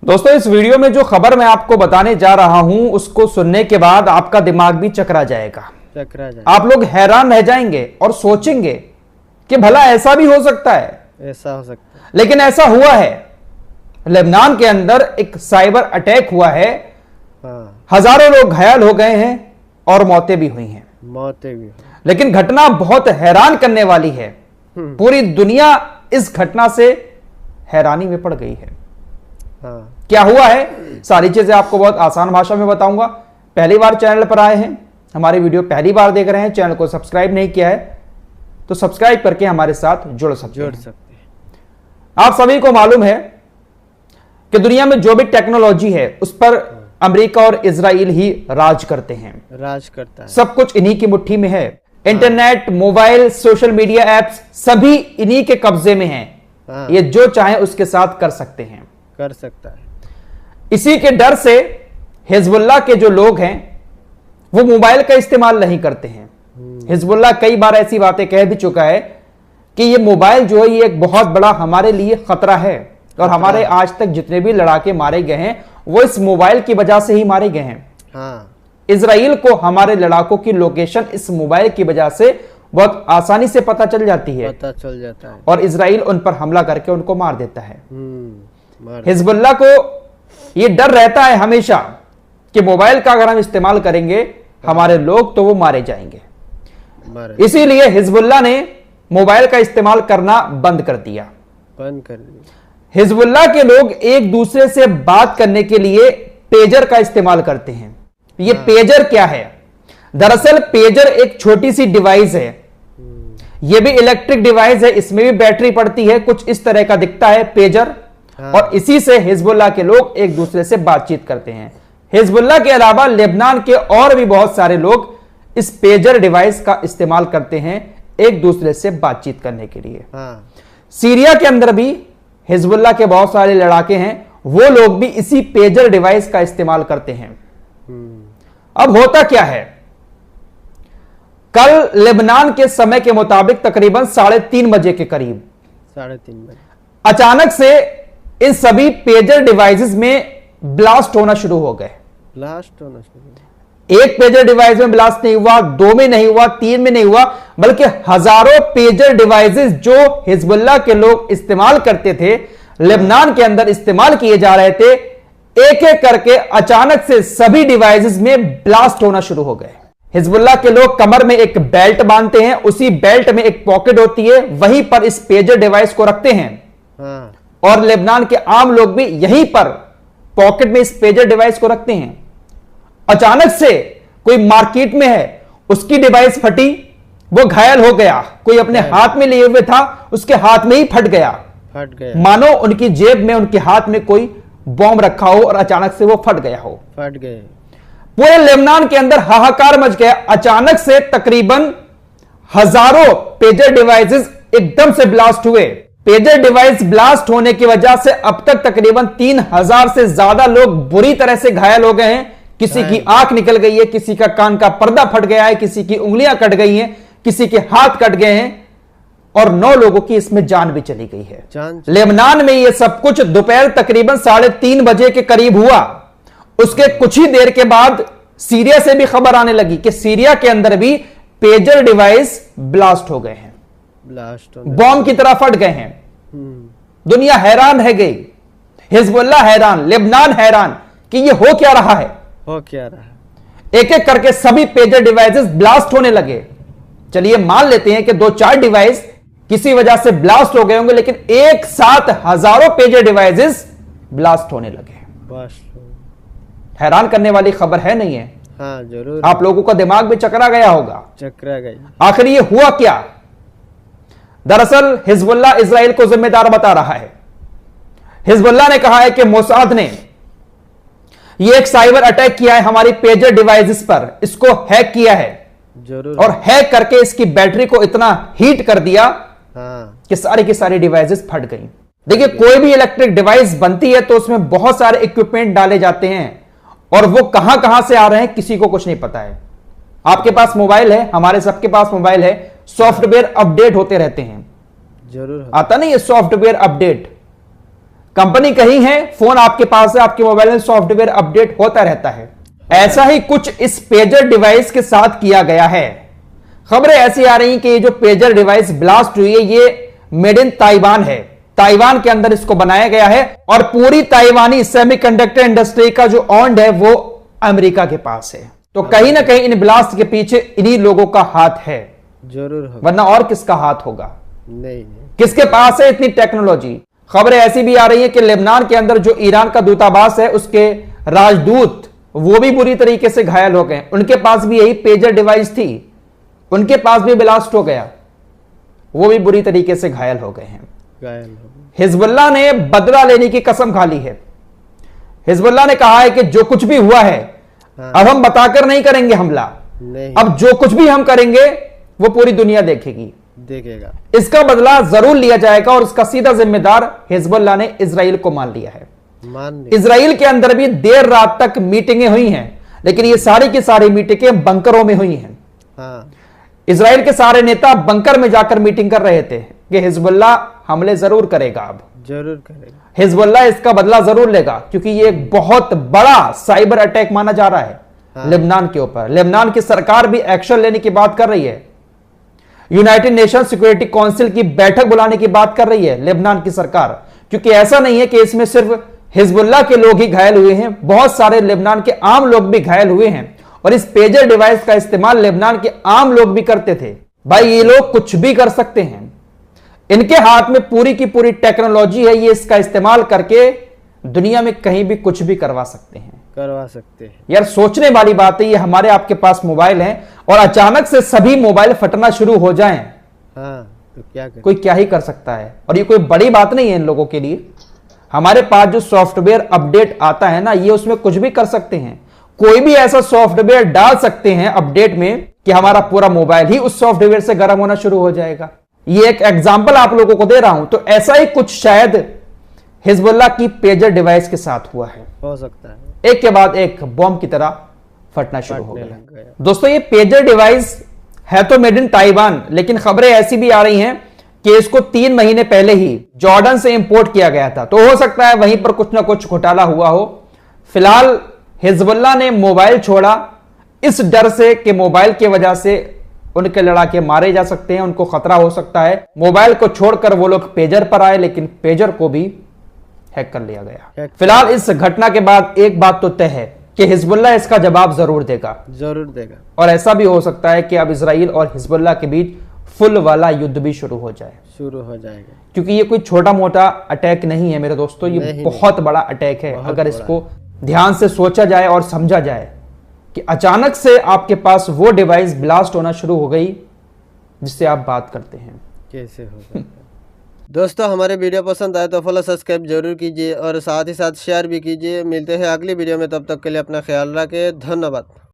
दोस्तों, इस वीडियो में जो खबर मैं आपको बताने जा रहा हूं उसको सुनने के बाद आपका दिमाग भी चकरा जाएगा। आप लोग हैरान रह जाएंगे और सोचेंगे कि भला ऐसा भी हो सकता है। ऐसा हो सकता है, लेकिन ऐसा हुआ है। लेबनान के अंदर एक साइबर अटैक हुआ है। हजारों लोग घायल हो गए हैं और मौतें भी हुई हैं। लेकिन घटना बहुत हैरान करने वाली है। पूरी दुनिया इस घटना से हैरानी में पड़ गई है। क्या हुआ है, सारी चीजें आपको बहुत आसान भाषा में बताऊंगा। पहली बार चैनल पर आए हैं, हमारी वीडियो पहली बार देख रहे हैं, चैनल को सब्सक्राइब नहीं किया है तो सब्सक्राइब करके हमारे साथ जुड़ सकते हैं। आप सभी को मालूम है कि दुनिया में जो भी टेक्नोलॉजी है उस पर अमेरिका और इजराइल ही राज करते हैं, राज करता है। सब कुछ इन्हीं की मुट्ठी में है। Internet, mobile, social media apps सभी इन्हीं के कब्जे में हैं। ये जो चाहे उसके साथ कर सकते हैं, कर सकता है। इसी के डर से हिजबुल्लाह के जो लोग हैं वो मोबाइल का इस्तेमाल नहीं करते हैं। हिजबुल्लाह कई बार ऐसी बातें कह भी चुका है कि ये मोबाइल जो है ये एक बहुत बड़ा हमारे लिए खतरा है और हमारे आज तक जितने भी लड़ाके मारे गए हैं वो इस मोबाइल की वजह से ही मारे गए हैं। इजराइल को हमारे लड़ाकों की लोकेशन इस मोबाइल की वजह से बहुत आसानी से पता चल जाती है, पता चल जाता है और इजराइल उन पर हमला करके उनको मार देता है। हिजबुल्लाह को यह डर रहता है हमेशा कि मोबाइल का अगर हम इस्तेमाल करेंगे हमारे लोग तो वो मारे जाएंगे। इसीलिए हिजबुल्लाह ने मोबाइल का इस्तेमाल करना बंद कर दिया। हिजबुल्लाह के लोग एक दूसरे से बात करने के लिए पेजर का इस्तेमाल करते हैं। ये पेजर क्या है? दरअसल पेजर एक छोटी सी डिवाइस है। ये भी इलेक्ट्रिक डिवाइस है, इसमें भी बैटरी पड़ती है, कुछ इस तरह का दिखता है पेजर। और इसी से हिजबुल्लाह के लोग एक दूसरे से बातचीत करते हैं। हिजबुल्लाह के अलावा लेबनान के और भी बहुत सारे लोग इस पेजर डिवाइस का इस्तेमाल करते हैं एक दूसरे से बातचीत करने के लिए। सीरिया के अंदर भी हिजबुल्लाह के बहुत सारे लड़ाके हैं, वो लोग भी इसी पेजर डिवाइस का इस्तेमाल करते हैं। अब होता क्या है, कल लेबनान के समय के मुताबिक तकरीबन 3:30 बजे के करीब 3:30 बजे अचानक से इन सभी पेजर डिवाइसेस में ब्लास्ट होना शुरू हो गए। एक पेजर डिवाइस में ब्लास्ट नहीं हुआ, 2 में नहीं हुआ, 3 में नहीं हुआ, बल्कि हजारों पेजर डिवाइसेस जो हिजबुल्लाह के लोग इस्तेमाल करते थे, लेबनान के अंदर इस्तेमाल किए जा रहे थे, एक एक करके अचानक से सभी डिवाइसेस में ब्लास्ट होना शुरू हो गए। हिजबुल्लाह के लोग कमर में एक बेल्ट बांधते हैं, उसी बेल्ट में एक पॉकेट होती है, वहीं पर इस पेजर डिवाइस को रखते हैं। और लेबनान के आम लोग भी यहीं पर पॉकेट में इस पेजर डिवाइस को रखते हैं। अचानक से कोई मार्केट में है, उसकी डिवाइस फटी, वो घायल हो गया। कोई अपने हाथ में लिए हुए था, उसके हाथ में ही फट गया। मानो उनकी जेब में, उनके हाथ में कोई बॉम्ब रखा हो और अचानक से वो फट गया हो। पूरे लेबनान के अंदर हाहाकार मच गया। अचानक से तकरीबन हजारों पेजर डिवाइसेस एकदम से ब्लास्ट हुए। पेजर डिवाइस ब्लास्ट होने की वजह से अब तक तकरीबन 3000 से ज्यादा लोग बुरी तरह से घायल हो गए हैं। किसी की आंख निकल गई है, किसी का कान का पर्दा फट गया है, किसी की उंगलियां कट गई हैं, किसी के हाथ कट गए हैं और 9 लोगों की इसमें जान भी चली गई है। लेबनान में यह सब कुछ दोपहर तकरीबन 3:30 बजे के करीब हुआ। उसके कुछ ही देर के बाद सीरिया से भी खबर आने लगी कि सीरिया के अंदर भी पेजर डिवाइस ब्लास्ट हो गए हैं, बॉम्ब की तरह फट गए हैं। दुनिया हैरान रह गई, हिजबुल्लाह हैरान, लेबनान हैरान कि ये हो क्या रहा है। एक एक करके सभी पेजर डिवाइसेस ब्लास्ट होने लगे। चलिए मान लेते हैं कि 2-4 डिवाइस किसी वजह से ब्लास्ट हो गए होंगे, लेकिन एक साथ हजारों पेजर डिवाइसेस ब्लास्ट होने लगे। हैरान करने वाली खबर है, नहीं है? हाँ, जरूर। आप लोगों का दिमाग भी चकरा गया होगा। चकरा गया। आखिर ये हुआ क्या? दरअसल हिजबुल्लाह इजराइल को जिम्मेदार बता रहा है। हिजबुल्लाह ने कहा है कि मोसाद ने यह एक साइबर अटैक किया है हमारी पेजर डिवाइसेस पर, इसको हैक किया है। जरूर। और हैक करके इसकी बैटरी को इतना हीट कर दिया कि सारी की सारी डिवाइसेस फट गई। देखिए, कोई भी इलेक्ट्रिक डिवाइस बनती है तो उसमें बहुत सारे इक्विपमेंट डाले जाते हैं और वो कहां कहां से आ रहे हैं किसी को कुछ नहीं पता है। आपके पास मोबाइल है, हमारे सबके पास मोबाइल है, सॉफ्टवेयर अपडेट होते रहते हैं। जरूर आता नहीं है सॉफ्टवेयर अपडेट। कंपनी कहीं है, फोन आपके पास है, आपके मोबाइल में सॉफ्टवेयर अपडेट होता रहता है। ऐसा ही कुछ इस पेजर डिवाइस के साथ किया गया है। खबरें ऐसी आ रही कि ये जो पेजर डिवाइस ब्लास्ट हुई है, ये मेड इन ताइवान है। ताइवान के अंदर इसको बनाया गया है और पूरी ताइवानी सेमीकंडक्टर इंडस्ट्री का जो ऑन्ड है वो अमेरिका के पास है। तो कहीं ना कहीं इन ब्लास्ट के पीछे इन्हीं लोगों का हाथ है, जरूर होगा। वरना और किसका हाथ होगा? नहीं किसके पास है इतनी टेक्नोलॉजी? खबरें ऐसी भी आ रही है कि लेबनान के अंदर जो ईरान का दूतावास है, उसके राजदूत वो भी बुरी तरीके से घायल हो गए। उनके पास भी यही पेजर डिवाइस थी, उनके पास भी ब्लास्ट हो गया, वो भी बुरी तरीके से घायल हो गए हैं। घायल हो गए। हिजबुल्लाह ने बदला लेने की कसम खा ली है। हिजबुल्लाह ने कहा है कि जो कुछ भी हुआ है, हाँ। अब हम बताकर नहीं करेंगे हमला, नहीं अब जो कुछ भी हम करेंगे वो पूरी दुनिया देखेगी, देखेगा। इसका बदला जरूर लिया जाएगा। और इसका सीधा जिम्मेदार हिजबुल्लाह ने इजराइल को मान लिया है। मान लिया। इजराइल के अंदर भी देर रात तक मीटिंगें हुई हैं, लेकिन ये सारी की सारी मीटिंगें बंकरों में हुई हैं। हाँ इजराइल के सारे नेता बंकर में जाकर मीटिंग कर रहे थे कि हिजबुल्लाह हमले जरूर करेगा, अब जरूर करेगा। हिजबुल्लाह इसका बदला जरूर लेगा, क्योंकि ये एक बहुत बड़ा साइबर अटैक माना जा रहा है लेबनान के ऊपर। लेबनान की सरकार भी एक्शन लेने की बात कर रही है, यूनाइटेड नेशन सिक्योरिटी काउंसिल की बैठक बुलाने की बात कर रही है लेबनान की सरकार। क्योंकि ऐसा नहीं है कि इसमें सिर्फ हिजबुल्लाह के लोग ही घायल हुए हैं, बहुत सारे लेबनान के आम लोग भी घायल हुए हैं। और इस पेजर डिवाइस का इस्तेमाल लेबनान के आम लोग भी करते थे। भाई ये लोग कुछ भी कर सकते हैं, इनके हाथ में पूरी की पूरी टेक्नोलॉजी है, ये इसका इस्तेमाल करके दुनिया में कहीं भी कुछ भी करवा सकते हैं। करवा सकते हैं। यार सोचने वाली बात है, ये हमारे आपके पास मोबाइल है और अचानक से सभी मोबाइल फटना शुरू हो जाएं, हाँ तो क्या करें? कोई क्या ही कर सकता है। और ये कोई बड़ी बात नहीं है इन लोगों के लिए। हमारे पास जो सॉफ्टवेयर अपडेट आता है ना, ये उसमें कुछ भी कर सकते हैं। कोई भी ऐसा सॉफ्टवेयर डाल सकते हैं अपडेट में कि हमारा पूरा मोबाइल ही उस सॉफ्टवेयर से गर्म होना शुरू हो जाएगा। ये एक एग्जांपल आप लोगों को दे रहा हूं। तो ऐसा ही कुछ शायद हिजबुल्लाह की पेजर डिवाइस के साथ हुआ है, हो सकता है। एक के बाद एक बॉम्ब की तरह फटना शुरू हो फटने गया। लग गया। दोस्तों ये पेजर डिवाइस है तो मेड इन ताइवान, लेकिन खबरें ऐसी भी आ रही हैं कि इसको 3 महीने पहले ही जॉर्डन से इंपोर्ट किया गया था। तो हो सकता है वहीं पर कुछ ना कुछ घोटाला हुआ हो। फिलहाल हिजबुल्लाह ने मोबाइल छोड़ा इस डर से कि मोबाइल की वजह से उनके लड़ाके मारे जा सकते हैं, उनको खतरा हो सकता है। मोबाइल को छोड़कर वो लोग पेजर पर आए, लेकिन पेजर को भी हैक कर लिया गया। फिलहाल इस घटना के बाद एक बात तो तय है कि हिजबुल्लाह इसका जवाब जरूर देगा, जरूर देगा। और ऐसा भी हो सकता है कि अब इजराइल और हिजबुल्लाह के बीच फुल वाला युद्ध भी शुरू हो जाए, शुरू हो जाएगा। क्योंकि ये कोई छोटा मोटा अटैक नहीं है मेरे दोस्तों, ये नहीं, बहुत बड़ा अटैक है। बहुत अगर बड़ा इसको ध्यान से सोचा जाए और समझा जाए कि अचानक से आपके पास वो डिवाइस ब्लास्ट होना शुरू हो गई जिससे आप बात करते हैं, कैसे हो सकता है? दोस्तों हमारे वीडियो पसंद आए तो फॉलो सब्सक्राइब जरूर कीजिए और साथ ही साथ शेयर भी कीजिए। मिलते हैं अगली वीडियो में, तब तक के लिए अपना ख्याल रखें। धन्यवाद।